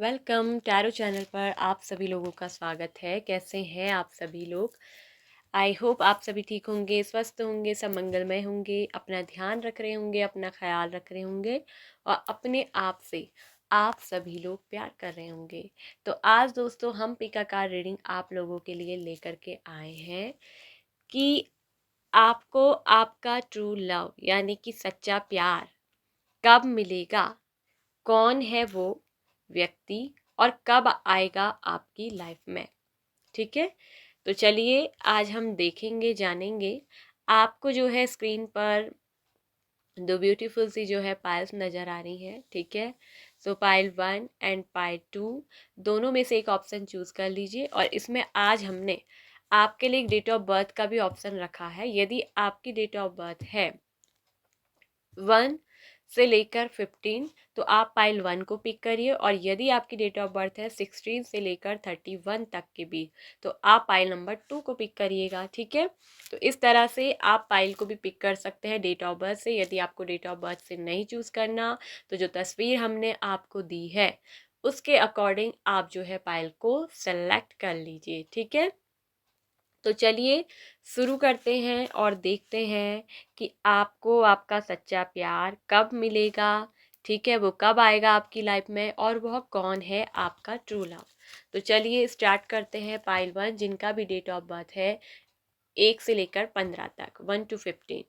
Welcome tarot channel पर आप सभी लोगों का स्वागत है। कैसे हैं आप सभी लोग? आई होप आप सभी ठीक होंगे, स्वस्थ होंगे, सब मंगलमय होंगे, अपना ध्यान रख रहे होंगे, अपना ख्याल रख रहे होंगे और अपने आप से आप सभी लोग प्यार कर रहे होंगे। तो आज दोस्तों हम पिकाकार रीडिंग आप लोगों के लिए लेकर के आए हैं कि आपको आपका ट्रू लव यानी कि सच्चा प्यार कब मिलेगा, कौन है वो व्यक्ति और कब आएगा आपकी लाइफ में। ठीक है, तो चलिए आज हम देखेंगे, जानेंगे। आपको जो है स्क्रीन पर दो ब्यूटीफुल सी जो है पायल्स नज़र आ रही हैं। ठीक है, सो पायल 1 एंड पायल 2 दोनों में से एक ऑप्शन चूज़ कर लीजिए और इसमें आज हमने आपके लिए एक डेट ऑफ बर्थ का भी ऑप्शन रखा है। यदि आपकी डेट ऑफ बर्थ है 1 से लेकर 15 तो आप पाइल 1 को पिक करिए और यदि आपकी डेट ऑफ बर्थ है 16 से लेकर 31 तक के बीच तो आप पाइल नंबर 2 को पिक करिएगा। ठीक है, तो इस तरह से आप पाइल को भी पिक कर सकते हैं डेट ऑफ बर्थ से। यदि आपको डेट ऑफ बर्थ से नहीं चूज़ करना तो जो तस्वीर हमने आपको दी है उसके अकॉर्डिंग आप जो है पाइल को सेलेक्ट कर लीजिए। ठीक है, तो चलिए शुरू करते हैं और देखते हैं कि आपको आपका सच्चा प्यार कब मिलेगा। ठीक है, वो कब आएगा आपकी लाइफ में और वह कौन है आपका ट्रू लव। तो चलिए स्टार्ट करते हैं पाइल 1 जिनका भी डेट ऑफ बर्थ है 1 से लेकर 15 तक, 1 to 15।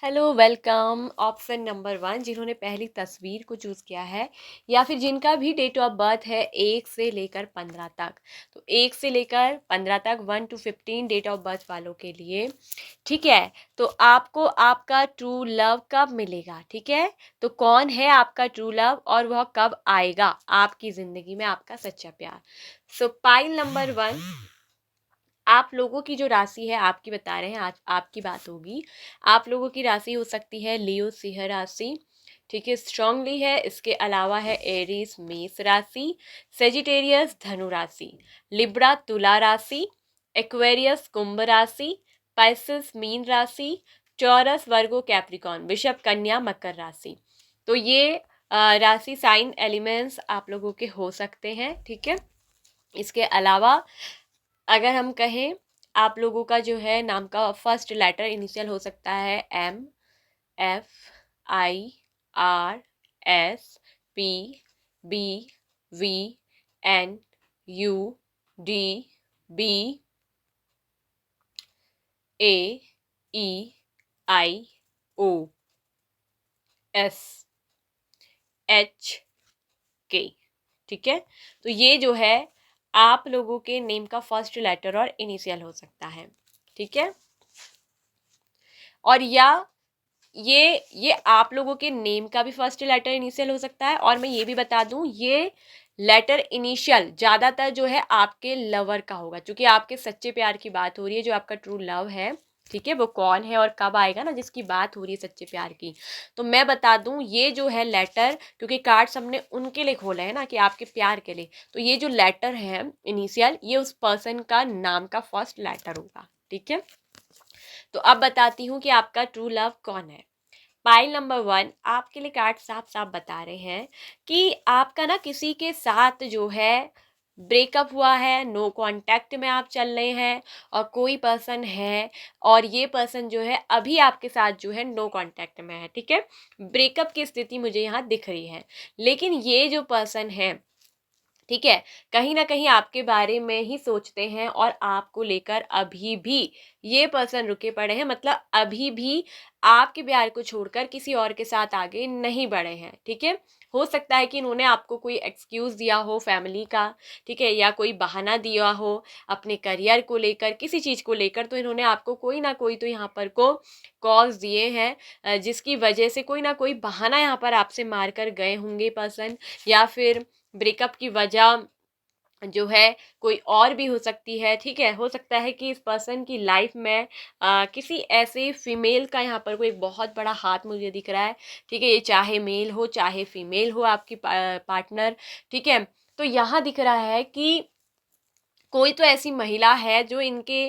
Hello welcome option number 1 जिन्होंने पहली तस्वीर को चूज़ किया है या फिर जिनका भी डेट ऑफ बर्थ है 1 से लेकर 15 तक। तो 1 से लेकर 15 तक, 1 to 15 डेट ऑफ बर्थ वालों के लिए। ठीक है, तो आपको आपका ट्रू लव कब मिलेगा? ठीक है, तो कौन है आपका ट्रू लव और वह कब आएगा आपकी ज़िंदगी में, आपका सच्चा प्यार। सो पाइल नंबर 1 आप लोगों की जो राशि है आपकी बता रहे हैं, आज आपकी बात होगी। आप लोगों की राशि हो सकती है लियो सिंह राशि। ठीक है, स्ट्रांगली है। इसके अलावा है एरीज मेष राशि, सेजिटेरियस धनु राशि, लिब्रा तुला राशि, एक्वेरियस कुंभ राशि, पाइसेस मीन राशि, टॉरस वर्गो कैप्रिकॉन वृषभ कन्या मकर राशि। तो ये राशि साइन एलिमेंट्स आप लोगों के हो सकते हैं। ठीक है, इसके अलावा अगर हम कहें आप लोगों का जो है नाम का फर्स्ट लेटर इनिशियल हो सकता है M, F, I, R, S, P, B, V, N, U, D, B, A, E, I, O, S, H, K. ठीक है, तो ये जो है आप लोगों के नेम का फर्स्ट लेटर और इनिशियल हो सकता है। ठीक है, और या ये आप लोगों के नेम का भी फर्स्ट लेटर इनिशियल हो सकता है। और मैं ये भी बता दूं ये लेटर इनिशियल ज़्यादातर जो है आपके लवर का होगा, क्योंकि आपके सच्चे प्यार की बात हो रही है, जो आपका ट्रू लव है। ठीक है, वो कौन है और कब आएगा ना, जिसकी बात हो रही है सच्चे प्यार की। तो मैं बता दूं ये जो है लेटर, क्योंकि कार्ड्स हमने उनके लिए खोले हैं ना कि आपके प्यार के लिए, तो ये जो लेटर है इनिशियल ये उस पर्सन का नाम का फर्स्ट लेटर होगा। ठीक है, तो अब बताती हूँ कि आपका ट्रू लव कौन है। पाइल नंबर 1 आपके लिए कार्ड साफ साफ बता रहे हैं कि आपका ना किसी के साथ जो है ब्रेकअप हुआ है, नो कांटेक्ट में आप चल रहे हैं और कोई पर्सन है और ये पर्सन जो है अभी आपके साथ जो है नो कांटेक्ट में है। ठीक है, ब्रेकअप की स्थिति मुझे यहाँ दिख रही है, लेकिन ये जो पर्सन है, ठीक है, कहीं ना कहीं आपके बारे में ही सोचते हैं और आपको लेकर अभी भी ये पर्सन रुके पड़े हैं, मतलब अभी भी आपके प्यार को छोड़कर किसी और के साथ आगे नहीं बढ़े हैं। ठीक है, हो सकता है कि इन्होंने आपको कोई एक्सक्यूज दिया हो फैमिली का, ठीक है, या कोई बहाना दिया हो अपने करियर को लेकर, किसी चीज़ को लेकर, तो इन्होंने आपको कोई ना कोई तो यहाँ पर को कॉज दिए हैं, जिसकी वजह से कोई ना कोई बहाना यहाँ पर आपसे मार कर गए होंगे पर्सन, या फिर ब्रेकअप की वजह जो है कोई और भी हो सकती है। ठीक है, हो सकता है कि इस पर्सन की लाइफ में किसी ऐसे फीमेल का यहाँ पर कोई एक बहुत बड़ा हाथ मुझे दिख रहा है। ठीक है, ये चाहे मेल हो चाहे फीमेल हो आपकी पार्टनर। ठीक है, तो यहाँ दिख रहा है कि कोई तो ऐसी महिला है जो इनके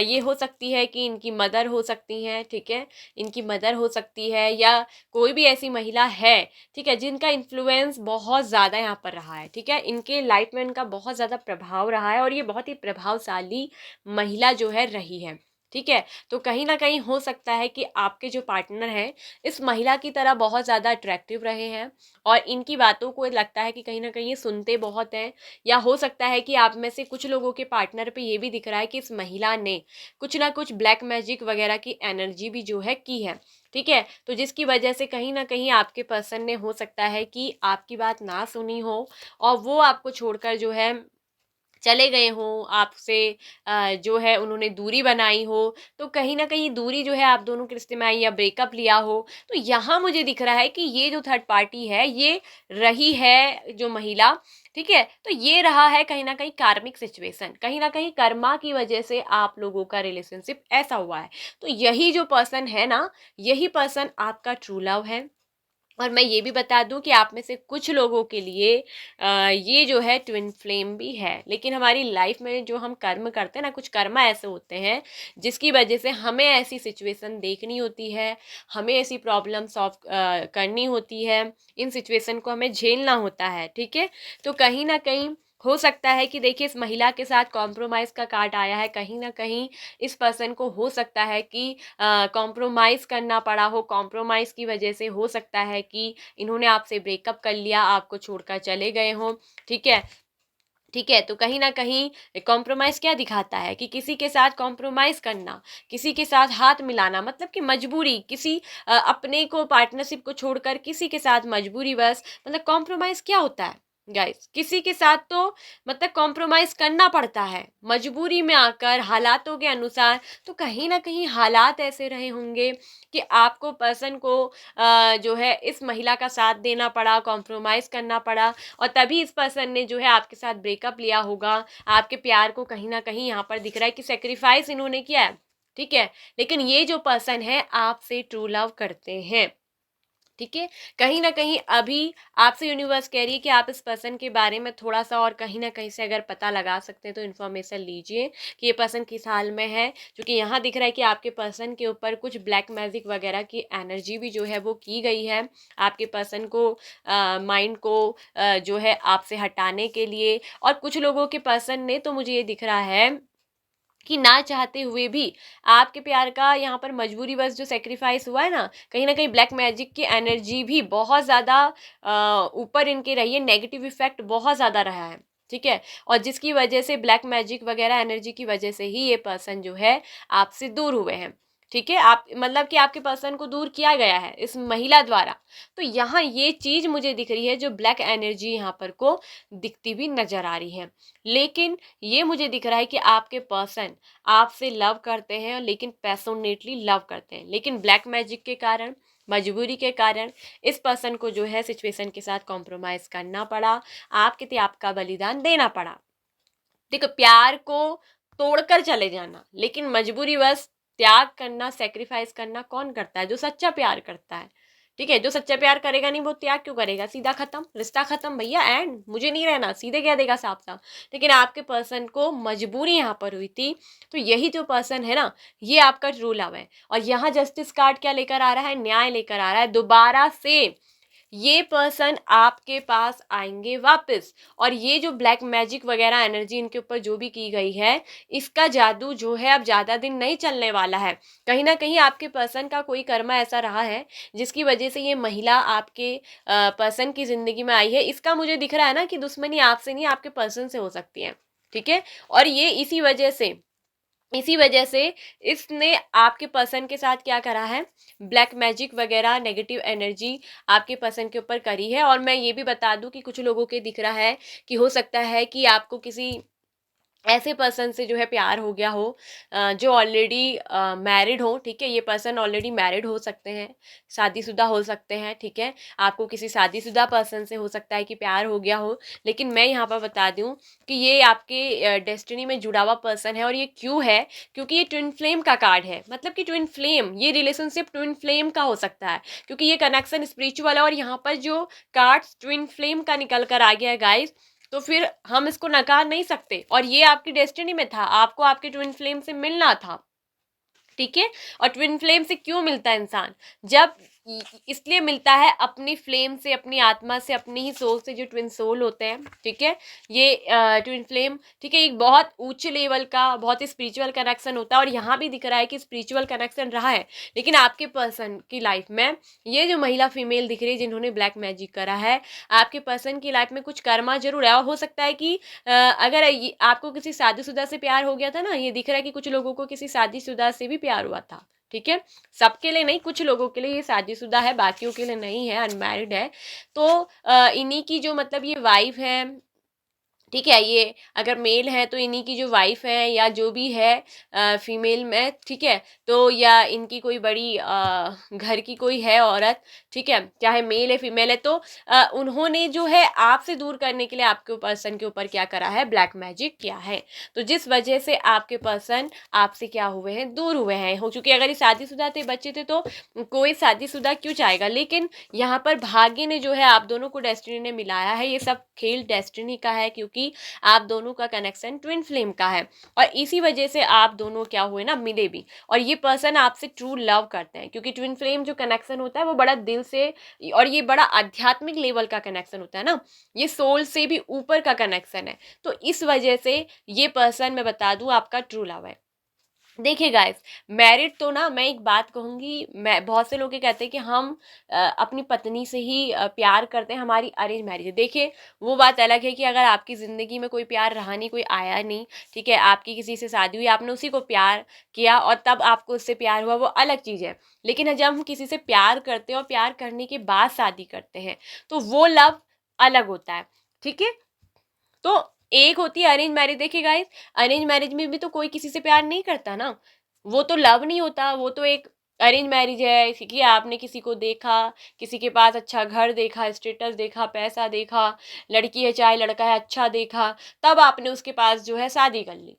ये हो सकती है कि इनकी मदर हो सकती हैं, ठीक है, इनकी मदर हो सकती है, या कोई भी ऐसी महिला है, ठीक है, जिनका इन्फ्लुएंस बहुत ज़्यादा यहाँ पर रहा है, ठीक है, इनके लाइफ में इनका बहुत ज़्यादा प्रभाव रहा है और ये बहुत ही प्रभावशाली महिला जो है रही है, ठीक है। तो कहीं ना कहीं हो सकता है कि आपके जो पार्टनर हैं इस महिला की तरह बहुत ज़्यादा अट्रैक्टिव रहे हैं और इनकी बातों को लगता है कि कहीं ना कहीं ये सुनते बहुत हैं, या हो सकता है कि आप में से कुछ लोगों के पार्टनर पे ये भी दिख रहा है कि इस महिला ने कुछ ना कुछ ब्लैक मैजिक वगैरह की एनर्जी भी जो है की है, ठीक है। तो जिसकी वजह से कहीं ना कहीं आपके पर्सन ने हो सकता है कि आपकी बात ना सुनी हो और वो आपको छोड़कर जो है चले गए हों, आपसे जो है उन्होंने दूरी बनाई हो, तो कहीं न कहीं दूरी जो है आप दोनों के रिश्ते में आई या ब्रेकअप लिया हो, तो यहाँ मुझे दिख रहा है कि ये जो थर्ड पार्टी है, ये रही है जो महिला, ठीक है? तो ये रहा है कहीं न कहीं कार्मिक सिचुएशन, कहीं न कहीं कर्मा की वजह से आप लोगों का रिलेशनशिप ऐसा हुआ है। तो यही जो पर्सन है ना, यही पर्सन आपका ट्रू लव है। और मैं ये भी बता दूं कि आप में से कुछ लोगों के लिए ये जो है ट्विन फ्लेम भी है, लेकिन हमारी लाइफ में जो हम कर्म करते हैं ना, कुछ कर्म ऐसे होते हैं जिसकी वजह से हमें ऐसी सिचुएशन देखनी होती है, हमें ऐसी प्रॉब्लम सॉल्व करनी होती है, इन सिचुएशन को हमें झेलना होता है, ठीक है। तो कहीं ना कहीं हो सकता है कि देखिए इस महिला के साथ कॉम्प्रोमाइज़ का कार्ड आया है, कहीं ना कहीं इस पर्सन को हो सकता है कि कॉम्प्रोमाइज़ करना पड़ा हो, कॉम्प्रोमाइज़ की वजह से हो सकता है कि इन्होंने आपसे ब्रेकअप कर लिया, आपको छोड़कर चले गए हों, ठीक है। ठीक है, तो कहीं न कहीं कॉम्प्रोमाइज़ क्या दिखाता है कि किसी के साथ कॉम्प्रोमाइज़ करना, किसी के साथ हाथ मिलाना, मतलब कि मजबूरी, किसी अपने को पार्टनरशिप को छोड़कर किसी के साथ मजबूरीवश, मतलब कॉम्प्रोमाइज़ क्या होता है गाइस? किसी के साथ तो मतलब कॉम्प्रोमाइज़ करना पड़ता है, मजबूरी में आकर हालातों के अनुसार। तो कहीं न कहीं हालात ऐसे रहे होंगे कि आपको पर्सन को जो है इस महिला का साथ देना पड़ा, कॉम्प्रोमाइज़ करना पड़ा और तभी इस पर्सन ने जो है आपके साथ ब्रेकअप लिया होगा। आपके प्यार को कहीं न कहीं यहाँ पर दिख रहा है कि सैक्रिफाइस इन्होंने किया है, ठीक है? लेकिन ये जो पर्सन है आपसे ट्रू लव करते हैं, ठीक है। कहीं न कहीं अभी आपसे यूनिवर्स कह रही है कि आप इस पर्सन के बारे में थोड़ा-सा और कहीं न कहीं से अगर पता लगा सकते हैं तो इन्फॉर्मेशन लीजिए कि ये पर्सन किस हाल में है। क्योंकि यहाँ दिख रहा है कि आपके पर्सन के ऊपर कुछ ब्लैक मैजिक वगैरह की एनर्जी भी जो है वो की गई है। आपके पर्सन को माइंड को जो है आपसे हटाने के लिए। और कुछ लोगों के पर्सन ने तो मुझे ये दिख रहा है कि ना चाहते हुए भी आपके प्यार का यहाँ पर मजबूरीवश जो सैक्रिफाइस हुआ है ना, कहीं न कहीं ब्लैक मैजिक की एनर्जी भी बहुत ज़्यादा ऊपर इनके रही है, नेगेटिव इफ़ेक्ट बहुत ज़्यादा रहा है, ठीक है? और जिसकी वजह से ब्लैक मैजिक वगैरह एनर्जी की वजह से ही ये पर्सन जो है आपसे दूर हुए हैं, ठीक है? आप मतलब कि आपके पर्सन को दूर किया गया है इस महिला द्वारा। तो यहाँ ये चीज़ मुझे दिख रही है, जो ब्लैक एनर्जी यहाँ पर को दिखती भी नज़र आ रही है। लेकिन ये मुझे दिख रहा है कि आपके पर्सन आपसे लव करते हैं, लेकिन पैशनेटली लव करते हैं, लेकिन ब्लैक मैजिक के कारण, मजबूरी के कारण इस पर्सन को जो है सिचुएशन के साथ कॉम्प्रोमाइज़ करना पड़ा, आपके त्याग का बलिदान देना पड़ा। देखो, प्यार को तोड़कर चले जाना, लेकिन मजबूरीवश त्याग करना, सैक्रिफाइस करना कौन करता है? जो सच्चा प्यार करता है, ठीक है। जो सच्चा प्यार करेगा नहीं वो त्याग क्यों करेगा? सीधा खत्म, रिश्ता खत्म भैया, एंड मुझे नहीं रहना, सीधे कह देगा साफ साफ। लेकिन आपके पर्सन को मजबूरी यहाँ पर हुई थी। तो यही जो पर्सन है ना, ये आपका ट्रू लव है। और यहाँ जस्टिस कार्ड क्या लेकर आ रहा है? न्याय लेकर आ रहा है। दोबारा से ये पर्सन आपके पास आएंगे वापस। और ये जो ब्लैक मैजिक वगैरह एनर्जी इनके ऊपर जो भी की गई है, इसका जादू जो है अब ज़्यादा दिन नहीं चलने वाला है। कहीं ना कहीं आपके पर्सन का कोई कर्मा ऐसा रहा है जिसकी वजह से ये महिला आपके पर्सन की ज़िंदगी में आई है। इसका मुझे दिख रहा है ना कि दुश्मनी आपसे नहीं, आपके पर्सन से हो सकती है, ठीक है। और ये इसी वजह से इसने आपके पर्सन के साथ क्या करा है, ब्लैक मैजिक वगैरह नेगेटिव एनर्जी आपके पर्सन के ऊपर करी है। और मैं ये भी बता दूं कि कुछ लोगों के दिख रहा है कि हो सकता है कि आपको किसी ऐसे पर्सन से जो है प्यार हो गया हो जो ऑलरेडी मैरिड हो, ठीक है। ये पर्सन ऑलरेडी मैरिड हो सकते हैं, शादीशुदा हो सकते हैं, ठीक है। आपको किसी शादीशुदा पर्सन से हो सकता है कि प्यार हो गया हो। लेकिन मैं यहाँ पर बता दूँ कि ये आपके डेस्टिनी में जुड़ा हुआ पर्सन है। और ये क्यों है? क्योंकि ये ट्विन फ्लेम का कार्ड है। मतलब कि ट्विन फ्लेम, ये रिलेशनशिप ट्विन फ्लेम का हो सकता है, क्योंकि ये कनेक्शन स्पिरिचुअल है। और यहाँ पर जो कार्ड्स ट्विन फ्लेम का निकल कर आ गया है गाइस, तो फिर हम इसको नकार नहीं सकते, और ये आपकी डेस्टिनी में था, आपको आपके ट्विन फ्लेम से मिलना था, ठीक है। और ट्विन फ्लेम से क्यों मिलता है इंसान, जब इसलिए मिलता है अपनी फ्लेम से, अपनी आत्मा से, अपनी ही सोल से, जो ट्विन सोल होते हैं, ठीक है। ये ट्विन फ्लेम, ठीक है, एक बहुत ऊंचे लेवल का, बहुत ही स्पिरिचुअल कनेक्शन होता है, और यहाँ भी दिख रहा है कि स्पिरिचुअल कनेक्शन रहा है। लेकिन आपके पर्सन की लाइफ में ये जो महिला फीमेल दिख रही है जिन्होंने ब्लैक मैजिक करा है, आपके पर्सन की लाइफ में कुछ कर्मा जरूर है। और हो सकता है कि अगर आपको किसी शादीशुदा से प्यार हो गया था ना, ये दिख रहा है कि कुछ लोगों को किसी शादीशुदा से भी प्यार हुआ था, ठीक है। सबके लिए नहीं, कुछ लोगों के लिए ये शादीशुदा है, बाकियों के लिए नहीं है, अनमैरिड है। तो इन्हीं की जो मतलब ये वाइफ है, ठीक है, ये अगर मेल है तो इन्हीं की जो वाइफ है या जो भी है फीमेल में, ठीक है, तो या इनकी कोई बड़ी घर की कोई है औरत, ठीक है, चाहे मेल है फीमेल है, तो उन्होंने जो है आपसे दूर करने के लिए आपके पर्सन के ऊपर क्या करा है, ब्लैक मैजिक किया है। तो जिस वजह से आपके पर्सन आपसे क्या हुए हैं, दूर हुए हैं। हो चुके, अगर ये शादीशुदा थे, बच्चे थे, तो कोई शादीशुदा क्यों चाहेगा। लेकिन यहाँ पर भाग्य ने जो है आप दोनों को, डेस्टिनी ने मिलाया है। ये सब खेल डेस्टिनी का है, क्योंकि आप दोनों का कनेक्शन ट्विन फ्लेम का है, और इसी वजह से आप दोनों क्या हुए ना, मिले भी। और ये पर्सन आपसे ट्रू लव करते हैं, क्योंकि ट्विन फ्लेम जो कनेक्शन होता है वो बड़ा दिल से, और ये बड़ा आध्यात्मिक लेवल का कनेक्शन होता है ना, ये सोल से भी ऊपर का कनेक्शन है। तो इस वजह से ये पर्सन, मैं बता दूं, आपका ट्रू लव है। देखिए गाइस, मैरिड तो ना, मैं एक बात कहूँगी, मैं, बहुत से लोग ये कहते हैं कि हम अपनी पत्नी से ही प्यार करते हैं, हमारी अरेंज मैरिज है। देखिए, वो बात अलग है कि अगर आपकी ज़िंदगी में कोई प्यार रहा नहीं, कोई आया नहीं, ठीक है, आपकी किसी से शादी हुई, आपने उसी को प्यार किया और तब आपको उससे प्यार हुआ, वो अलग चीज़ है। लेकिन जब हम किसी से प्यार करते हैं और प्यार करने के बाद शादी करते हैं, तो वो लव अलग होता है, ठीक है। तो एक होती है अरेंज मैरिज। देखिए गाइस, अरेंज मैरिज में भी तो कोई किसी से प्यार नहीं करता ना, वो तो लव नहीं होता, वो तो एक अरेंज मैरिज है कि आपने किसी को देखा, किसी के पास अच्छा घर देखा, स्टेटस देखा, पैसा देखा, लड़की है चाहे लड़का है अच्छा देखा, तब आपने उसके पास जो है शादी कर ली,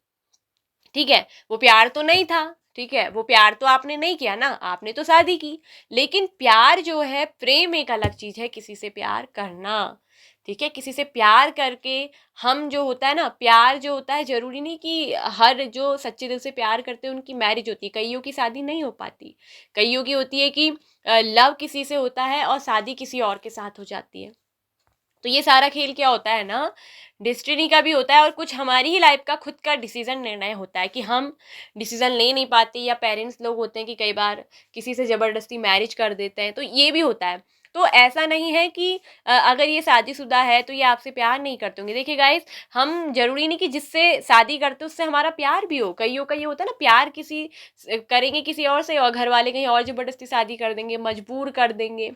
ठीक है। वो प्यार तो नहीं था, ठीक है, वो प्यार तो आपने नहीं किया ना, आपने तो शादी की। लेकिन प्यार जो है, प्रेम एक अलग चीज है, किसी से प्यार करना, ठीक है, किसी से प्यार करके हम जो होता है ना, प्यार जो होता है, जरूरी नहीं कि हर जो सच्चे दिल से प्यार करते हैं उनकी मैरिज होती है, कईयों की शादी नहीं हो पाती, कईयों की होती है कि लव किसी से होता है और शादी किसी और के साथ हो जाती है। तो ये सारा खेल क्या होता है ना, डेस्टिनी का भी होता है, और कुछ हमारी ही लाइफ का खुद का डिसीजन निर्णय होता है कि हम डिसीजन ले नहीं पाते, या पेरेंट्स लोग होते हैं कि कई बार किसी से ज़बरदस्ती मैरिज कर देते हैं, तो ये भी होता है। तो ऐसा नहीं है कि अगर ये शादीशुदा है तो ये आपसे प्यार नहीं करते होंगे। देखिए गाइस, हम जरूरी नहीं कि जिससे शादी करते उससे हमारा प्यार भी हो, कईयों का ये होता है ना, प्यार किसी करेंगे किसी और से, और घर वाले कहीं और ज़बरदस्ती शादी कर देंगे, मजबूर कर देंगे।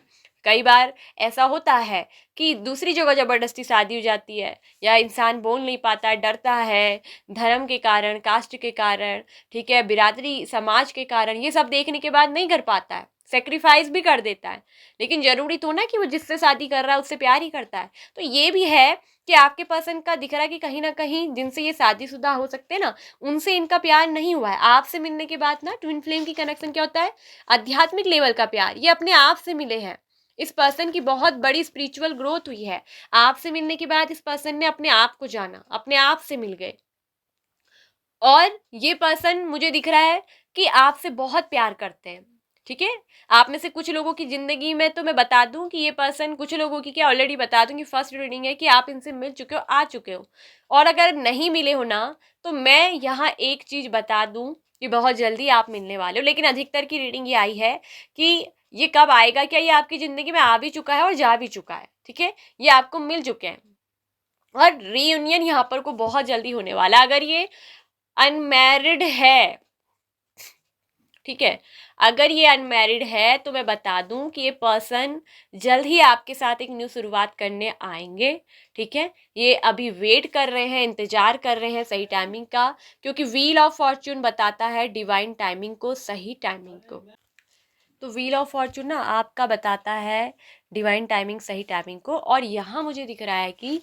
कई बार ऐसा होता है कि दूसरी जगह ज़बरदस्ती शादी हो जाती है, या इंसान बोल नहीं पाता है, डरता है, धर्म के कारण, कास्ट के कारण, ठीक है, बिरादरी समाज के कारण, ये सब देखने के बाद नहीं कर पाता है, सेक्रीफाइस भी कर देता है। लेकिन जरूरी तो ना कि वो जिससे शादी कर रहा है उससे प्यार ही करता है। तो ये भी है कि आपके पर्सन का दिख रहा है कि कहीं ना कहीं जिनसे ये शादीशुदा हो सकते हैं ना, उनसे इनका प्यार नहीं हुआ है। आपसे मिलने के बाद ना, ट्विन फ्लेम की कनेक्शन क्या होता है, आध्यात्मिक लेवल का प्यार, ये अपने आप से मिले हैं। इस पर्सन की बहुत बड़ी स्पिरिचुअल ग्रोथ हुई है, आपसे मिलने के बाद इस पर्सन ने अपने आप को जाना, अपने आप से मिल गए। और ये पर्सन मुझे दिख रहा है कि आपसे बहुत प्यार करते हैं, ठीक है। आप में से कुछ लोगों की जिंदगी में, तो मैं बता दूं कि ये पर्सन, कुछ लोगों की क्या ऑलरेडी बता दूं कि फर्स्ट रीडिंग है कि आप इनसे मिल चुके हो, आ चुके हो। और अगर नहीं मिले हो ना, तो मैं यहाँ एक चीज बता दूं कि बहुत जल्दी आप मिलने वाले हो। लेकिन अधिकतर की रीडिंग ये आई है कि ये कब आएगा, क्या ये आपकी जिंदगी में आ भी चुका है और जा भी चुका है, ठीक है, ये आपको मिल चुके हैं। और रीयूनियन यहाँ पर को बहुत जल्दी होने वाला है। अगर ये अनमैरिड है, ठीक है, अगर ये अनमैरिड है तो मैं बता दूं कि ये पर्सन जल्द ही आपके साथ एक न्यू शुरुआत करने आएंगे, ठीक है। ये अभी वेट कर रहे हैं, इंतजार कर रहे हैं सही टाइमिंग का, क्योंकि व्हील ऑफ फॉर्च्यून बताता है डिवाइन टाइमिंग को, सही टाइमिंग को। तो व्हील ऑफ फॉर्च्यून ना आपका बताता है डिवाइन टाइमिंग, सही टाइमिंग को। और यहाँ मुझे दिख रहा है कि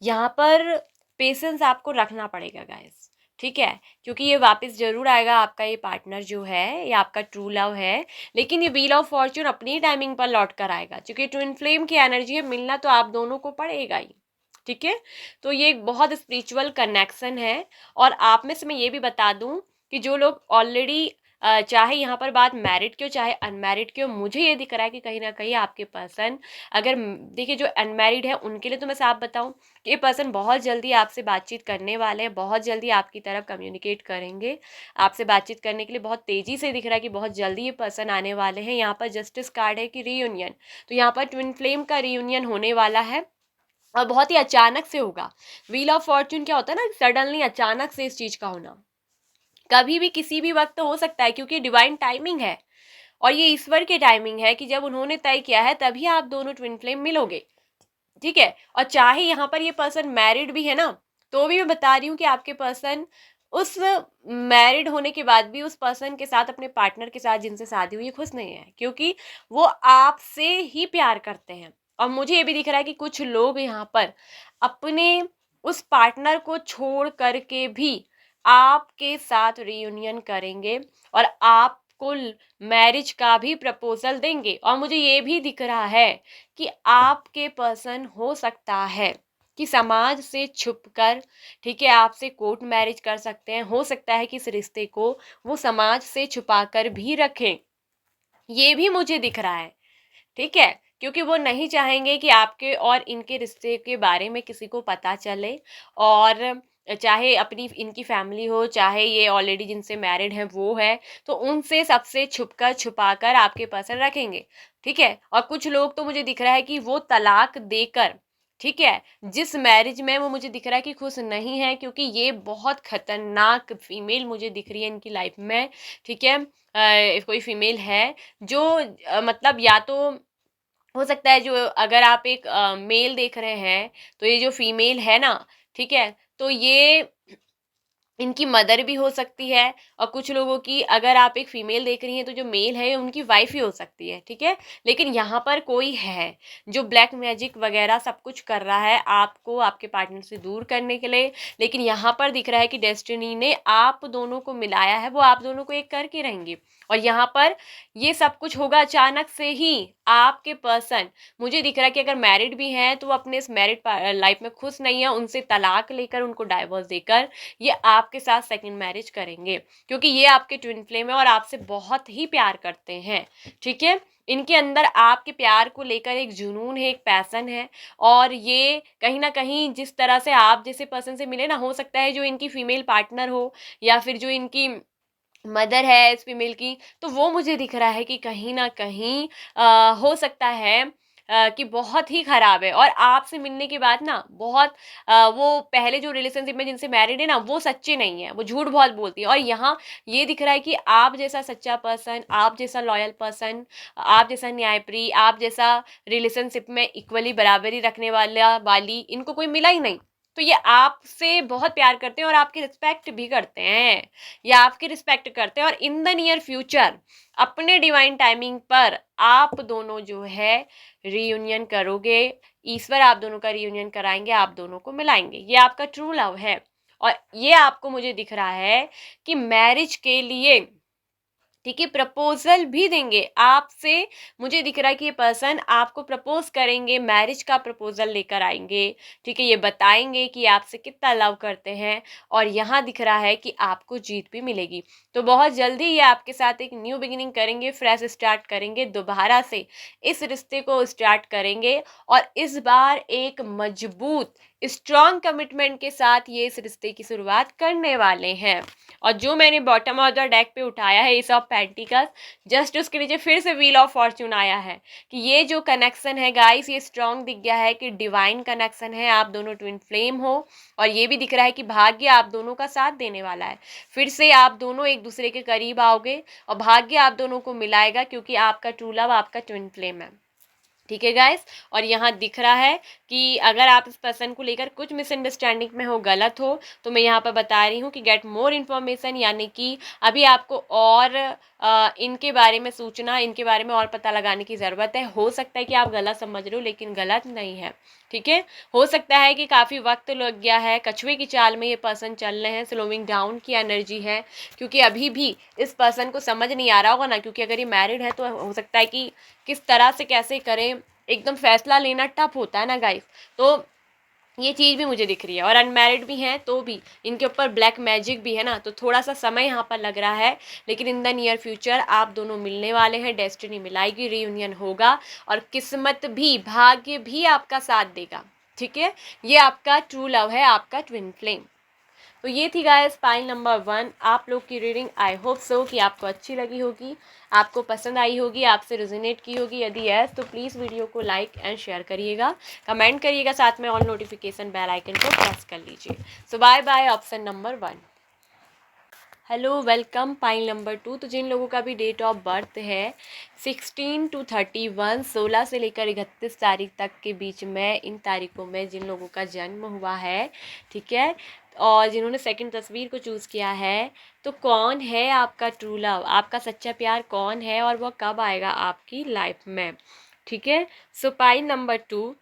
यहाँ पर पेशेंस आपको रखना पड़ेगा गाइस, ठीक है, क्योंकि ये वापस जरूर आएगा, आपका ये पार्टनर जो है, ये आपका ट्रू लव है। लेकिन ये व्हील ऑफ फॉर्च्यून अपनी टाइमिंग पर लौट कर आएगा, क्योंकि ट्विन फ्लेम की एनर्जी है, मिलना तो आप दोनों को पड़ेगा ही, ठीक है। तो ये एक बहुत स्पिरिचुअल कनेक्शन है। और आप में से मैं ये भी बता दूं कि जो लोग ऑलरेडी चाहे यहाँ पर बात मैरिड की हो चाहे अनमैरिड की हो, मुझे ये दिख रहा है कि कहीं ना कहीं आपके पर्सन, अगर देखिए जो अनमैरिड है उनके लिए तो मैं साफ बताऊं कि ये पर्सन बहुत जल्दी आपसे बातचीत करने वाले हैं, बहुत जल्दी आपकी तरफ कम्युनिकेट करेंगे, आपसे बातचीत करने के लिए बहुत तेजी से दिख रहा है कि बहुत जल्दी ये पर्सन आने वाले हैं। यहाँ पर जस्टिस कार्ड है कि रीयूनियन, तो यहाँ पर ट्विन फ्लेम का रीयूनियन होने वाला है और बहुत ही अचानक से होगा। व्हील ऑफ फॉर्च्यून क्या होता है ना, सडनली अचानक से इस चीज का होना, कभी भी किसी भी वक्त हो सकता है, क्योंकि डिवाइन टाइमिंग है और ये ईश्वर की टाइमिंग है कि जब उन्होंने तय किया है तभी आप दोनों ट्विन फ्लेम मिलोगे। ठीक है। और चाहे यहाँ पर ये पर्सन मैरिड भी है ना, तो भी मैं बता रही हूँ कि आपके पर्सन उस मैरिड होने के बाद भी उस पर्सन के साथ, अपने पार्टनर के साथ जिनसे शादी हुई है, खुश नहीं है, क्योंकि वो आपसे ही प्यार करते हैं। और मुझे ये भी दिख रहा है कि कुछ लोग यहाँ पर अपने उस पार्टनर को छोड़ करके भी आपके साथ रियूनियन करेंगे और आपको मैरिज का भी प्रपोजल देंगे। और मुझे ये भी दिख रहा है कि आपके पर्सन हो सकता है कि समाज से छुपकर, ठीक है, आपसे कोर्ट मैरिज कर सकते हैं, हो सकता है कि इस रिश्ते को वो समाज से छुपाकर भी रखें, ये भी मुझे दिख रहा है। ठीक है, क्योंकि वो नहीं चाहेंगे कि आपके और इनके रिश्ते के बारे में किसी को पता चले। और चाहे अपनी इनकी फैमिली हो, चाहे ये ऑलरेडी जिनसे मैरिड है वो है, तो उनसे सबसे छुपाकर आपके पास रखेंगे। ठीक है। और कुछ लोग तो मुझे दिख रहा है कि वो तलाक देकर, ठीक है, जिस मैरिज में वो मुझे दिख रहा है कि खुश नहीं है, क्योंकि ये बहुत खतरनाक फीमेल मुझे दिख रही है इनकी लाइफ में। ठीक है। कोई फीमेल है जो मतलब या तो हो सकता है, जो अगर आप एक मेल देख रहे हैं, तो ये जो फीमेल है ना, ठीक है, तो ये इनकी मदर भी हो सकती है। और कुछ लोगों की, अगर आप एक फीमेल देख रही हैं, तो जो मेल है उनकी वाइफ ही हो सकती है। ठीक है। लेकिन यहाँ पर कोई है जो ब्लैक मैजिक वगैरह सब कुछ कर रहा है आपको आपके पार्टनर से दूर करने के लिए। लेकिन यहाँ पर दिख रहा है कि डेस्टिनी ने आप दोनों को मिलाया है, वो आप दोनों को एक करके रहेंगे। और यहाँ पर ये सब कुछ होगा अचानक से ही। आपके पर्सन, मुझे दिख रहा है कि अगर मैरिड भी हैं तो वो अपने इस मैरिड लाइफ में खुश नहीं है, उनसे तलाक लेकर, उनको डाइवोर्स देकर ये आपके साथ सेकंड मैरिज करेंगे, क्योंकि ये आपके ट्विन फ्लेम है और आपसे बहुत ही प्यार करते हैं। ठीक है। इनके अंदर आपके प्यार को लेकर एक जुनून है, एक पैशन है। और ये कहीं ना कहीं जिस तरह से आप जैसे पर्सन से मिले ना, हो सकता है जो इनकी फीमेल पार्टनर हो या फिर जो इनकी मदर है इस फीमेल की, तो वो मुझे दिख रहा है कि कहीं ना कहीं हो सकता है कि बहुत ही खराब है। और आपसे मिलने के बाद ना बहुत वो पहले जो रिलेशनशिप में जिनसे मैरिड है ना, वो सच्चे नहीं है, वो झूठ बहुत बोलती है। और यहाँ ये दिख रहा है कि आप जैसा सच्चा पर्सन, आप जैसा लॉयल पर्सन, आप जैसा न्यायप्रिय, आप जैसा रिलेशनशिप में इक्वली बराबरी रखने वाली इनको कोई मिला ही नहीं। तो ये आपसे बहुत प्यार करते हैं और आपकी रिस्पेक्ट भी करते हैं, या आपकी रिस्पेक्ट करते हैं। और इन द नियर फ्यूचर अपने डिवाइन टाइमिंग पर आप दोनों जो है रीयूनियन करोगे, ईश्वर आप दोनों का रीयूनियन कराएंगे, आप दोनों को मिलाएंगे, ये आपका ट्रू लव है। और ये आपको मुझे दिख रहा है कि मैरिज के लिए, ठीक है, प्रपोजल भी देंगे आपसे। मुझे दिख रहा है कि ये पर्सन आपको प्रपोज करेंगे, मैरिज का प्रपोजल लेकर आएंगे। ठीक है। ये बताएंगे कि आपसे कितना लव करते हैं। और यहाँ दिख रहा है कि आपको जीत भी मिलेगी। तो बहुत जल्दी ये आपके साथ एक न्यू बिगिनिंग करेंगे, फ्रेश स्टार्ट करेंगे, दोबारा से इस रिश्ते को स्टार्ट करेंगे। और इस बार एक मजबूत स्ट्रॉन्ग कमिटमेंट के साथ ये इस रिश्ते की शुरुआत करने वाले हैं। और जो मैंने बॉटम ऑफ द डेक पे उठाया है एस ऑफ पेंटिकल्स, जस्ट उसके नीचे फिर से व्हील ऑफ फॉर्च्यून आया है कि ये जो कनेक्शन है गाइस, ये स्ट्रॉन्ग दिख गया है कि डिवाइन कनेक्शन है, आप दोनों ट्विन फ्लेम हो। और ये भी दिख रहा है कि भाग्य आप दोनों का साथ देने वाला है, फिर से आप दोनों एक दूसरे के करीब आओगे और भाग्य आप दोनों को मिलाएगा, क्योंकि आपका ट्रू लव आपका ट्विन फ्लेम है। ठीक है गाइस। और यहाँ दिख रहा है कि अगर आप इस पर्सन को लेकर कुछ मिसअंडरस्टैंडिंग में हो, गलत हो, तो मैं यहाँ पर बता रही हूँ कि गेट मोर इन्फॉर्मेशन, यानी कि अभी आपको और इनके बारे में सूचना, इनके बारे में और पता लगाने की ज़रूरत है। हो सकता है कि आप गलत समझ रहे हो, लेकिन गलत नहीं है। ठीक है। हो सकता है कि काफ़ी वक्त लग गया है, कछुए की चाल में ये पर्सन चल रहे हैं, स्लोइंग डाउन की एनर्जी है, क्योंकि अभी भी इस पर्सन को समझ नहीं आ रहा होगा ना, क्योंकि अगर ये मैरिड है तो हो सकता है कि किस तरह से कैसे करें, एकदम फैसला लेना टफ होता है ना गाइस। तो ये चीज़ भी मुझे दिख रही है। और अनमैरिड भी हैं तो भी इनके ऊपर ब्लैक मैजिक भी है ना, तो थोड़ा सा समय यहाँ पर लग रहा है, लेकिन इन द नियर फ्यूचर आप दोनों मिलने वाले हैं, डेस्टिनी मिलाएगी, रीयूनियन होगा और किस्मत भी, भाग्य भी आपका साथ देगा। ठीक है, ये आपका ट्रू लव है, आपका ट्विन फ्लेम। तो ये थी गाइस पाइल नंबर 1 आप लोग की रीडिंग। आई होप सो कि आपको अच्छी लगी होगी, आपको पसंद आई होगी, आपसे रेजोनेट की होगी। यदि यस तो प्लीज़ वीडियो को लाइक एंड शेयर करिएगा, कमेंट करिएगा, साथ में ऑल नोटिफिकेशन बेल आइकन को प्रेस कर लीजिए। So bye bye option number 1। Hello welcome pile number 2। तो जिन लोगों का भी डेट ऑफ बर्थ है 16 to 31, 16 से लेकर 31 तारीख तक के बीच में, इन तारीखों में जिन लोगों का जन्म हुआ है, ठीक है, और जिन्होंने सेकंड तस्वीर को चूज़ किया है, तो कौन है आपका ट्रू लव, आपका सच्चा प्यार कौन है और वह कब आएगा आपकी लाइफ में। ठीक है, सो पाइल नंबर 2,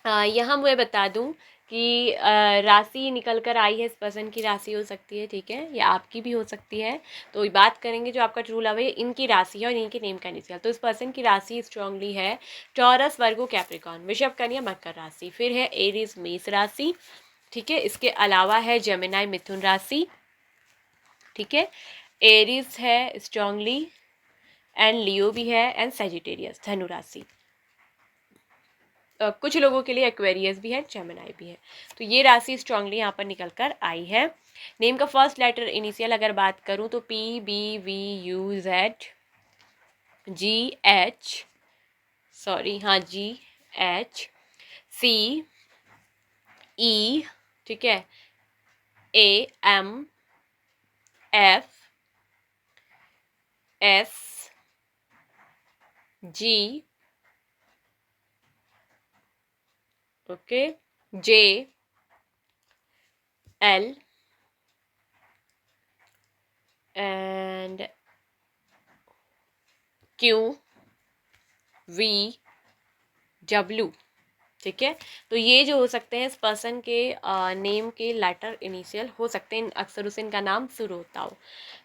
यहाँ मैं बता दूं कि राशि निकल कर आई है, इस पर्सन की राशि हो सकती है, ठीक है, या आपकी भी हो सकती है। तो बात करेंगे जो आपका ट्रू लव है, इनकी राशि है और इनके नेम का इनिशियल। तो इस पर्सन की राशि स्ट्रांगली है टॉरस, वर्गो, कैप्रिकॉर्न, वृषभ, कन्या, मकर राशि। फिर है एरीज, मेष राशि, ठीक है। इसके अलावा है जेमिनाई, मिथुन राशि, ठीक है। एरीज है स्ट्रांगली एंड लियो भी है एंड सेजिटेरियस, धनु राशि। कुछ लोगों के लिए एक्वेरियस भी है, जेमिनाई भी है। तो ये राशि स्ट्रांगली यहाँ पर निकल कर आई है। नेम का फर्स्ट लेटर इनिशियल अगर बात करूँ तो PBVUZ GH, सॉरी हाँ GHCE, ठीक है, AMFSG, okay, JL and QVW, ठीक है। तो ये जो हो सकते हैं इस पर्सन के नेम के लेटर इनिशियल हो सकते हैं, अक्सर उसे इनका नाम शुरू होता हो।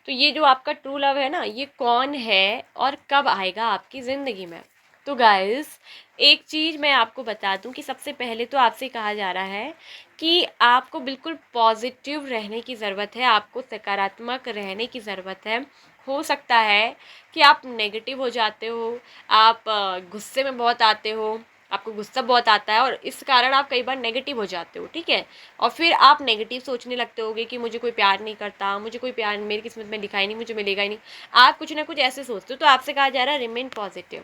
तो ये जो आपका ट्रू लव है ना, ये कौन है और कब आएगा आपकी ज़िंदगी में। तो गाइस एक चीज़ मैं आपको बता दूं कि सबसे पहले तो आपसे कहा जा रहा है कि आपको बिल्कुल पॉजिटिव रहने की ज़रूरत है, आपको सकारात्मक रहने की ज़रूरत है। हो सकता है कि आप नेगेटिव हो जाते हो, आप गुस्से में बहुत आते हो, आपको गुस्सा बहुत आता है और इस कारण आप कई बार नेगेटिव हो जाते हो, ठीक है। और फिर आप नेगेटिव सोचने लगते होगे कि मुझे कोई प्यार नहीं करता, मुझे कोई प्यार मेरी किस्मत में लिखा ही नहीं, मुझे मिलेगा ही नहीं। आप कुछ ना कुछ ऐसे सोचते हो। तो आपसे कहा जा रहा है रिमेन पॉजिटिव,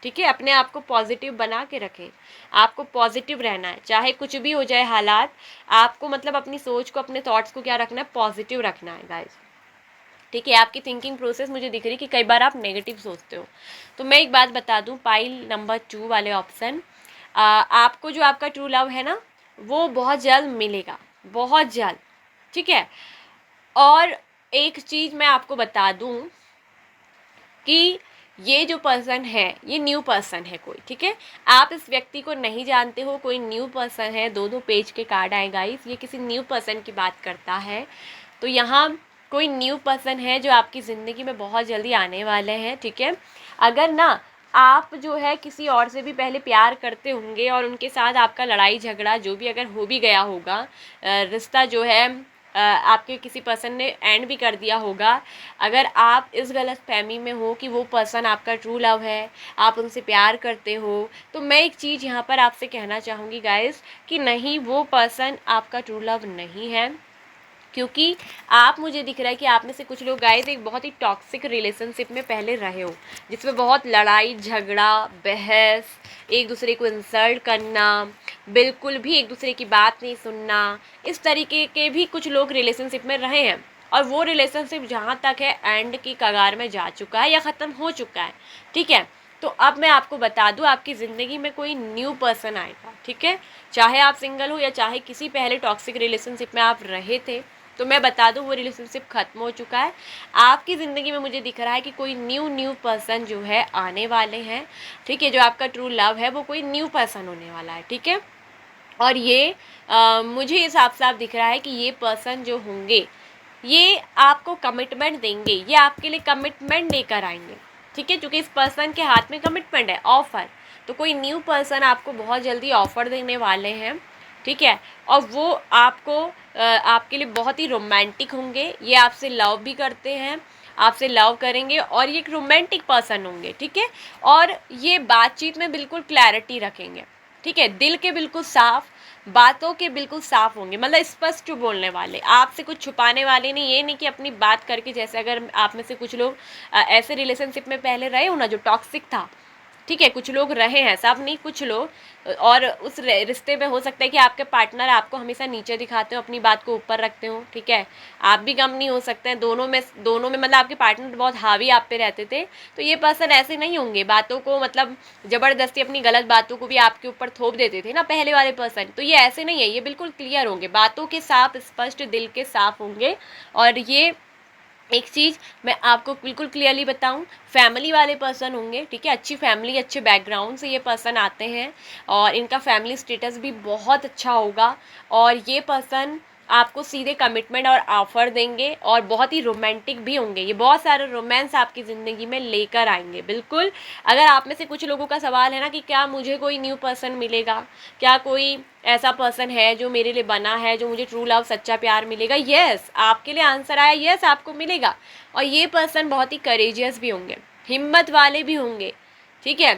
ठीक है। अपने आप को पॉजिटिव बना के रखें, आपको पॉजिटिव रहना है, चाहे कुछ भी हो जाए हालात। आपको मतलब अपनी सोच को, अपने थॉट्स को क्या रखना है, पॉजिटिव रखना है गाइस, ठीक है। आपकी थिंकिंग प्रोसेस मुझे दिख रही है कि कई बार आप नेगेटिव सोचते हो। तो मैं एक बात बता दूं, पाइल नंबर 2 वाले ऑप्शन, आपको जो आपका ट्रू लव है ना, वो बहुत जल्द मिलेगा, बहुत जल्द, ठीक है। और एक चीज़ मैं आपको बता दूं कि ये जो पर्सन है ये न्यू पर्सन है कोई, ठीक है। आप इस व्यक्ति को नहीं जानते हो, कोई न्यू पर्सन है। दो पेज के कार्ड आए गाइस, ये किसी न्यू पर्सन की बात करता है। तो यहाँ कोई न्यू पर्सन है जो आपकी ज़िंदगी में बहुत जल्दी आने वाले हैं, ठीक है। अगर ना आप जो है किसी और से भी पहले प्यार करते होंगे और उनके साथ आपका लड़ाई झगड़ा जो भी अगर हो भी गया होगा, रिश्ता जो है आपके किसी पर्सन ने एंड भी कर दिया होगा, अगर आप इस गलत फहमी में हो कि वो पर्सन आपका ट्रू लव है, आप उनसे प्यार करते हो, तो मैं एक चीज़ यहाँ पर आपसे कहना चाहूँगी गाइस कि नहीं, वो पर्सन आपका ट्रू लव नहीं है। क्योंकि आप, मुझे दिख रहा है कि आप में से कुछ लोग गाइस एक बहुत ही टॉक्सिक रिलेशनशिप में पहले रहे हो, जिसमें बहुत लड़ाई झगड़ा, बहस, एक दूसरे को इंसल्ट करना, बिल्कुल भी एक दूसरे की बात नहीं सुनना, इस तरीके के भी कुछ लोग रिलेशनशिप में रहे हैं। और वो रिलेशनशिप जहाँ तक है एंड की कगार में जा चुका है या ख़त्म हो चुका है, ठीक है। तो अब मैं आपको बता दूं, आपकी ज़िंदगी में कोई न्यू पर्सन आएगा, ठीक है। चाहे आप सिंगल हो या चाहे किसी पहले टॉक्सिक रिलेशनशिप में आप रहे थे, तो मैं बता दूं वो रिलेशनशिप ख़त्म हो चुका है। आपकी ज़िंदगी में मुझे दिख रहा है कि कोई न्यू पर्सन जो है आने वाले हैं, ठीक है। जो आपका ट्रू लव है वो कोई न्यू पर्सन होने वाला है, ठीक है। और ये मुझे ये साफ साफ दिख रहा है कि ये पर्सन जो होंगे ये आपको कमिटमेंट देंगे, ये आपके लिए कमिटमेंट लेकर आएंगे, ठीक है। क्योंकि इस पर्सन के हाथ में कमिटमेंट है, ऑफर। तो कोई न्यू पर्सन आपको बहुत जल्दी ऑफर देने वाले हैं, ठीक है। और वो आपको आपके लिए बहुत ही रोमांटिक होंगे, ये आपसे लव भी करते हैं, आपसे लव करेंगे और ये एक रोमांटिक पर्सन होंगे, ठीक है। और ये बातचीत में बिल्कुल क्लैरिटी रखेंगे, ठीक है, दिल के बिल्कुल साफ, बातों के बिल्कुल साफ होंगे, मतलब स्पष्ट बोलने वाले, आपसे कुछ छुपाने वाले नहीं। ये नहीं कि अपनी बात करके, जैसे अगर आप में से कुछ लोग ऐसे रिलेशनशिप में पहले रहे हो ना जो टॉक्सिक था, ठीक है, कुछ लोग रहे हैं, सब नहीं, कुछ लोग, और उस रिश्ते में हो सकता है कि आपके पार्टनर आपको हमेशा नीचे दिखाते हो, अपनी बात को ऊपर रखते हो, ठीक है, आप भी कम नहीं हो सकते हैं, दोनों में मतलब आपके पार्टनर बहुत हावी आप पे रहते थे, तो ये पर्सन ऐसे नहीं होंगे, बातों को मतलब ज़बरदस्ती अपनी गलत बातों को भी आपके ऊपर थोप देते थे ना पहले वाले पर्सन, तो ये ऐसे नहीं है, ये बिल्कुल क्लियर होंगे, बातों के साफ, स्पष्ट, दिल के साफ होंगे। और ये एक चीज़ मैं आपको बिल्कुल क्लियरली बताऊं, फैमिली वाले पर्सन होंगे, ठीक है, अच्छी फैमिली, अच्छे बैकग्राउंड से ये पर्सन आते हैं और इनका फैमिली स्टेटस भी बहुत अच्छा होगा। और ये पर्सन आपको सीधे कमिटमेंट और ऑफर देंगे और बहुत ही रोमांटिक भी होंगे, ये बहुत सारे रोमांस आपकी ज़िंदगी में लेकर आएंगे बिल्कुल। अगर आप में से कुछ लोगों का सवाल है ना कि क्या मुझे कोई न्यू पर्सन मिलेगा, क्या कोई ऐसा पर्सन है जो मेरे लिए बना है, जो मुझे ट्रू लव, सच्चा प्यार मिलेगा, यस, आपके लिए आंसर आया, यस, आपको मिलेगा। और ये पर्सन बहुत ही करेजियस भी होंगे, हिम्मत वाले भी होंगे, ठीक है।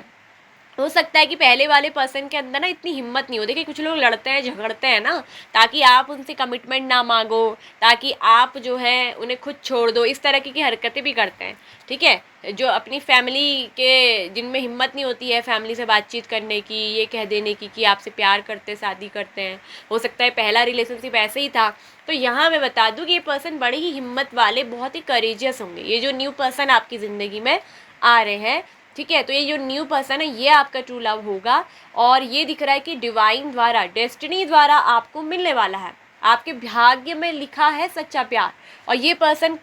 हो सकता है कि पहले वाले पर्सन के अंदर ना इतनी हिम्मत नहीं हो, देखिए कुछ लोग लड़ते हैं, झगड़ते हैं ना, ताकि आप उनसे कमिटमेंट ना मांगो, ताकि आप जो है उन्हें खुद छोड़ दो, इस तरह की हरकतें भी करते हैं, ठीक है। जो अपनी फैमिली के, जिनमें हिम्मत नहीं होती है फैमिली से बातचीत करने की, ये कह देने की कि आपसे प्यार करते, शादी करते हैं, हो सकता है पहला रिलेशनशिप ऐसे ही था। तो यहाँ मैं बता दूँ कि ये पर्सन बड़े ही हिम्मत वाले, बहुत ही करेजियस होंगे, ये जो न्यू पर्सन आपकी ज़िंदगी में आ रहे हैं, ठीक है। तो ये जो न्यू पर्सन है ये आपका ट्रू लव होगा। और ये दिख रहा है कि डिवाइन द्वारा, डेस्टिनी द्वारा आपको मिलने वाला है, आपके भाग्य में लिखा है सच्चा प्यार। और ये पर्सन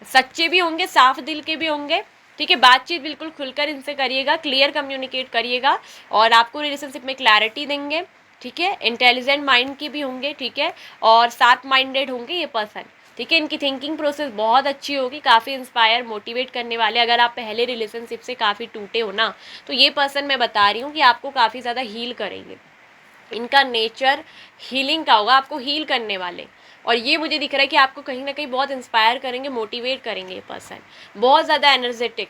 सच्चे भी होंगे, साफ दिल के भी होंगे, ठीक है। बातचीत बिल्कुल खुलकर इनसे करिएगा, क्लियर कम्युनिकेट करिएगा और आपको रिलेशनशिप में क्लैरिटी देंगे, ठीक है। इंटेलिजेंट माइंड के भी होंगे, ठीक है, और शार्प माइंडेड होंगे ये पर्सन, ठीक है। इनकी थिंकिंग प्रोसेस बहुत अच्छी होगी, काफ़ी इंस्पायर, मोटिवेट करने वाले। अगर आप पहले रिलेशनशिप से काफ़ी टूटे हो ना, तो ये पर्सन मैं बता रही हूँ कि आपको काफ़ी ज़्यादा हील करेंगे, इनका नेचर हीलिंग का होगा, आपको हील करने वाले। और ये मुझे दिख रहा है कि आपको कहीं ना कहीं बहुत इंस्पायर करेंगे, मोटिवेट करेंगे ये पर्सन, बहुत ज़्यादा एनर्जेटिक,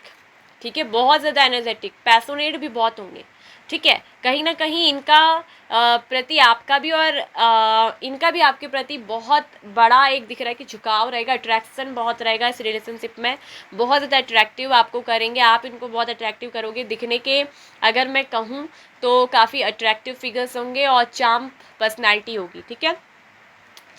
ठीक है, बहुत ज़्यादा एनर्जेटिक, पैशनेट भी बहुत होंगे, ठीक है। कहीं ना कहीं इनका प्रति आपका भी और इनका भी आपके प्रति बहुत बड़ा एक दिख रहा है कि झुकाव रहेगा, अट्रैक्शन बहुत रहेगा इस रिलेशनशिप में, बहुत ज़्यादा अट्रैक्टिव आपको करेंगे, आप इनको बहुत अट्रैक्टिव करोगे दिखने के। अगर मैं कहूँ तो काफ़ी अट्रैक्टिव फिगर्स होंगे और चार्म पर्सनैलिटी होगी, ठीक है,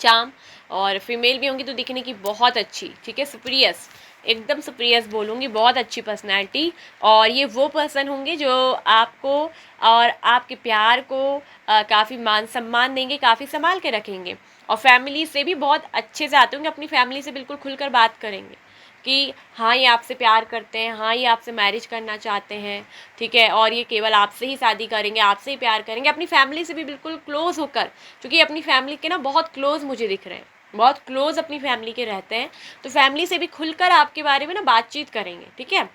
चार्म। और फीमेल भी होंगी तो दिखने की बहुत अच्छी, ठीक है, सुपीरियस, एकदम सुपीरियस बोलूँगी, बहुत अच्छी पर्सनैलिटी। और ये वो पर्सन होंगे जो आपको और आपके प्यार को काफ़ी मान सम्मान देंगे, काफ़ी संभाल के रखेंगे। और फैमिली से भी बहुत अच्छे से आते होंगे, अपनी फैमिली से बिल्कुल खुलकर बात करेंगे कि हाँ ये आपसे प्यार करते हैं, हाँ ये आपसे मैरिज करना चाहते हैं, ठीक है, और ये केवल आपसे ही शादी करेंगे, आपसे ही प्यार करेंगे, अपनी फैमिली से भी बिल्कुल क्लोज होकर, क्योंकि अपनी फैमिली के ना बहुत क्लोज मुझे दिख रहे हैं, बहुत क्लोज अपनी फैमिली के रहते हैं, तो फैमिली से भी खुलकर आपके बारे में ना बातचीत करेंगे, ठीक है।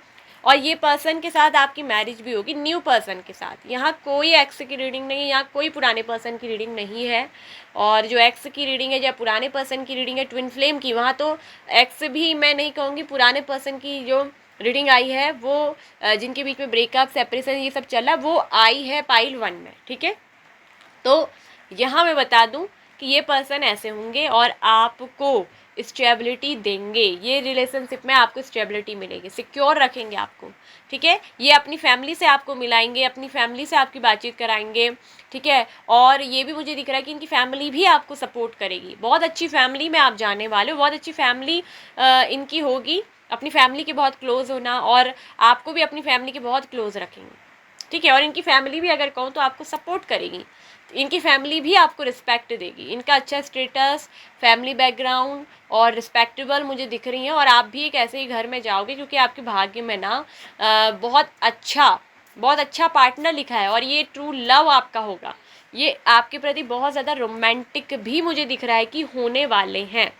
और ये पर्सन के साथ आपकी मैरिज भी होगी, न्यू पर्सन के साथ। यहाँ कोई एक्स की रीडिंग नहीं है, यहाँ कोई पुराने पर्सन की रीडिंग नहीं है। और जो एक्स की रीडिंग है या पुराने पर्सन की रीडिंग है ट्विन फ्लेम की, वहाँ तो एक्स भी मैं नहीं कहूँगी, पुराने पर्सन की जो रीडिंग आई है वो जिनके बीच में ब्रेकअप, सेपरेशन, ये सब चला, वो आई है पाइल 1 में, ठीक है। तो यहाँ मैं बता दूँ कि ये पर्सन ऐसे होंगे और आपको स्टेबिलिटी देंगे, ये रिलेशनशिप में आपको स्टेबिलिटी मिलेगी, सिक्योर रखेंगे आपको, ठीक है। ये अपनी फैमिली से आपको मिलाएंगे, अपनी फैमिली से आपकी बातचीत कराएंगे, ठीक है। और ये भी मुझे दिख रहा है कि इनकी फैमिली भी आपको सपोर्ट करेगी, बहुत अच्छी फैमिली में आप जाने वाले हो, बहुत अच्छी फैमिली इनकी होगी, अपनी फैमिली के बहुत क्लोज होना, और आपको भी अपनी फैमिली के बहुत क्लोज रखेंगे, ठीक है। और इनकी फैमिली भी अगर कहूँ तो आपको सपोर्ट करेगी, इनकी फैमिली भी आपको रिस्पेक्ट देगी, इनका अच्छा स्टेटस, फैमिली बैकग्राउंड और रिस्पेक्टेबल मुझे दिख रही हैं। और आप भी एक ऐसे ही घर में जाओगे क्योंकि आपके भाग्य में ना बहुत अच्छा पार्टनर लिखा है और ये ट्रू लव आपका होगा, ये आपके प्रति बहुत ज़्यादा रोमांटिक भी मुझे दिख रहा है कि होने वाले हैं,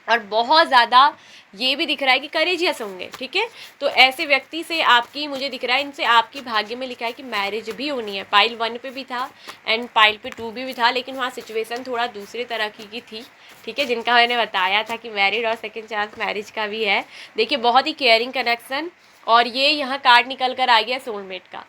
और बहुत ज़्यादा ये भी दिख रहा है कि करेजियस होंगे, ठीक है। तो ऐसे व्यक्ति से आपकी, मुझे दिख रहा है इनसे आपकी भाग्य में लिखा है कि मैरिज भी होनी है। पाइल 1 पे भी था एंड पाइल पे 2 भी था, लेकिन वहाँ सिचुएशन थोड़ा दूसरे तरह की थी, ठीक है, जिनका मैंने बताया था कि मैरिड और सेकेंड चांस मैरिज का भी है। देखिए बहुत ही केयरिंग कनेक्शन, और ये यहाँ कार्ड निकल कर आ गया सोलमेट का।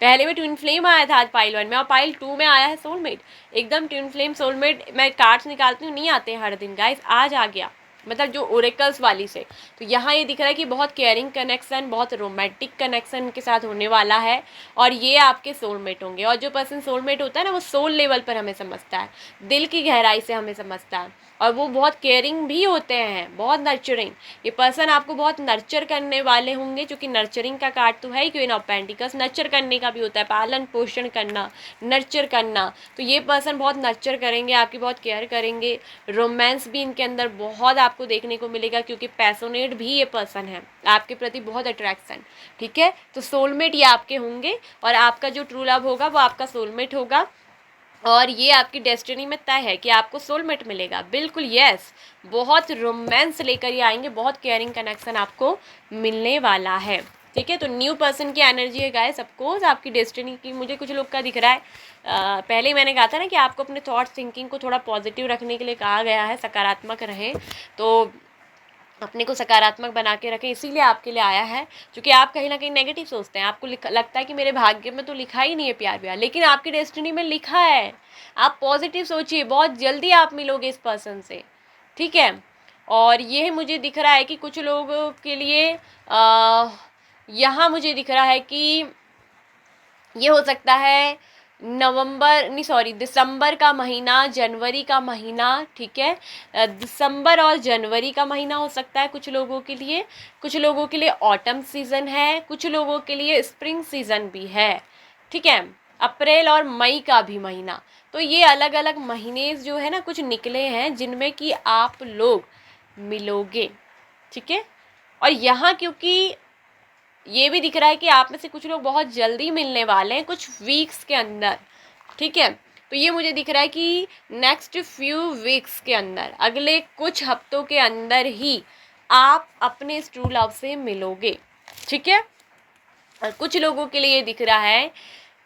पहले में ट्विन फ्लेम आया था आज पाइल 1 में, और पाइल 2 में आया है सोलमेट। एकदम ट्विन फ्लेम सोलमेट मैं कार्ड्स निकालती हूँ, नहीं आते हैं हर दिन गाइस, आज आ गया, मतलब जो ओरेकल्स वाली से। तो यहाँ ये दिख रहा है कि बहुत केयरिंग कनेक्शन, बहुत रोमांटिक कनेक्शन के साथ होने वाला है, और ये आपके सोलमेट होंगे। और जो पर्सन सोलमेट होता है ना, वो सोल लेवल पर हमें समझता है, दिल की गहराई से हमें समझता है, और वो बहुत केयरिंग भी होते हैं, बहुत नर्चरिंग। ये पर्सन आपको बहुत नर्चर करने वाले होंगे, क्योंकि नर्चरिंग का कार्ड तो है ही, क्वीन ऑफ पेंटिकल्स नर्चर करने का भी होता है, पालन पोषण करना, नर्चर करना। तो ये पर्सन बहुत नर्चर करेंगे, आपकी बहुत केयर करेंगे। रोमांस भी इनके अंदर बहुत आपको देखने को मिलेगा, क्योंकि पैशनेट भी ये पर्सन है, आपके प्रति बहुत अट्रैक्शन, ठीक है। तो सोलमेट ये आपके होंगे, और आपका जो ट्रू लव होगा वो आपका सोलमेट होगा, और ये आपकी डेस्टिनी में तय है कि आपको सोलमेट मिलेगा, बिल्कुल यस। बहुत रोमांस लेकर ये आएंगे, बहुत केयरिंग कनेक्शन आपको मिलने वाला है, ठीक है। तो न्यू पर्सन की एनर्जी है गाइस, सपोज आपकी डेस्टिनी की, मुझे कुछ लोग का दिख रहा है। पहले ही मैंने कहा था ना कि आपको अपने थॉट्स थिंकिंग को थोड़ा पॉजिटिव रखने के लिए कहा गया है, सकारात्मक रहें, तो अपने को सकारात्मक बना के रखें, इसीलिए आपके लिए आया है। क्योंकि आप कहीं ना कहीं नेगेटिव सोचते हैं, आपको लगता है कि मेरे भाग्य में तो लिखा ही नहीं है प्यार व्यार, लेकिन आपकी डेस्टिनी में लिखा है। आप पॉजिटिव सोचिए, बहुत जल्दी आप मिलोगे इस पर्सन से, ठीक है। और ये मुझे दिख रहा है कि कुछ लोगों के लिए यहाँ मुझे दिख रहा है कि ये हो सकता है नवंबर नहीं सॉरी दिसंबर का महीना, जनवरी का महीना, ठीक है। दिसंबर और जनवरी का महीना हो सकता है कुछ लोगों के लिए, कुछ लोगों के लिए ऑटम सीजन है, कुछ लोगों के लिए स्प्रिंग सीजन भी है, ठीक है। अप्रैल और मई का भी महीना। तो ये अलग अलग महीने जो है ना कुछ निकले हैं, जिनमें कि आप लोग मिलोगे, ठीक है। और यहाँ क्योंकि ये भी दिख रहा है कि आप में से कुछ लोग बहुत जल्दी मिलने वाले हैं, कुछ वीक्स के अंदर, ठीक है। तो ये मुझे दिख रहा है कि नेक्स्ट फ्यू वीक्स के अंदर, अगले कुछ हफ्तों के अंदर ही आप अपने इस ट्रू लव से मिलोगे, ठीक है। और कुछ लोगों के लिए ये दिख रहा है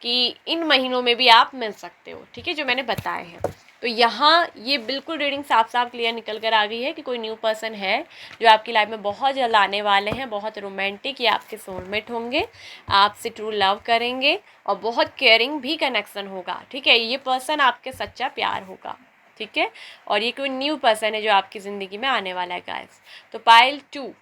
कि इन महीनों में भी आप मिल सकते हो, ठीक है, जो मैंने बताए हैं। तो यहाँ ये बिल्कुल रीडिंग साफ साफ क्लियर निकल कर आ गई है कि कोई न्यू पर्सन है जो आपकी लाइफ में बहुत जल्द आने वाले हैं, बहुत रोमांटिक, ये आपके सोलमेट होंगे, आपसे ट्रू लव करेंगे, और बहुत केयरिंग भी कनेक्शन होगा, ठीक है। ये पर्सन आपके सच्चा प्यार होगा, ठीक है। और ये कोई न्यू पर्सन है जो आपकी ज़िंदगी में आने वाला है गाइस। तो पाइल 2,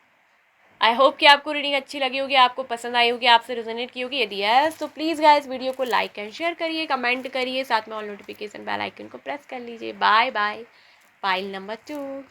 आई होप कि आपको रीडिंग अच्छी लगी होगी, आपको पसंद आई होगी, आपसे रेजोनेट की होगी। यदि यस तो प्लीज़ गाइस वीडियो को लाइक एंड शेयर करिए, कमेंट करिए, साथ में ऑल नोटिफिकेशन बेल आइकन को प्रेस कर लीजिए। Bye bye. Pile number 2।